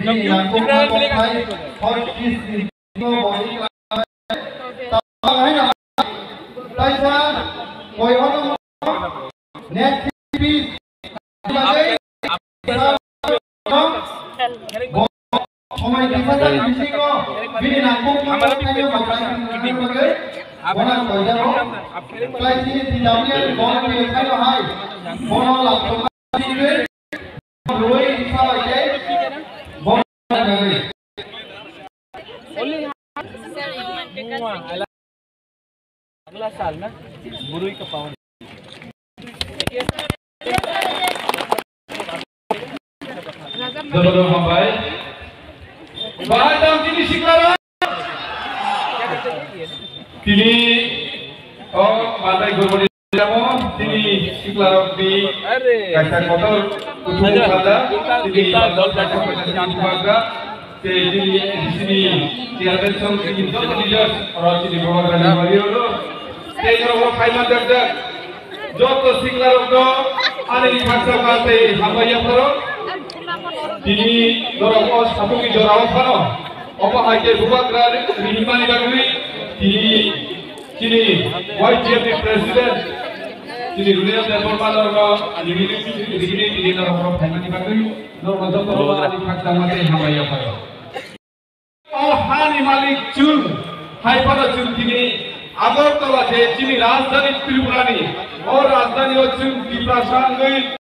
ini langsung pakai podcast itu body tahu nggak? Taisa, koi orang net TV sebagai সময় দিশাটা বিশিক বিনি নামপুক মামালাপিও মাকাই মগে বনা কইজাব ক্লাইসি দিলাউলিয়া বন পেখাই হাই বন লাপসা দিবে রই দিশা হইছে বন লাগে अगला साल ना बुरुई का पावन Sebelum sampai, bahan kini sekarang, kini batai gurmudi jamu, kini sekarang di kaisar kotor kutu kada, kini dal kaisar kotor dibaga, kini di sini tiada song kini leaders orang sini bawa dari Mario, kini orang kaiman kerja, joto sekarang do, ada di pasar kate hambaya poro. Kini dorong os aku ki jorao fano apa aje buat grade rimani bagui kini YGP president kini dunia telepon malor ko ani kini dorong family bagui dorong joto ani fakta mate hamaya fano oh hani malik chun hai pada chun kini agartala je kini rajdhani tripurani और राजधानी और चुन की प्राशांग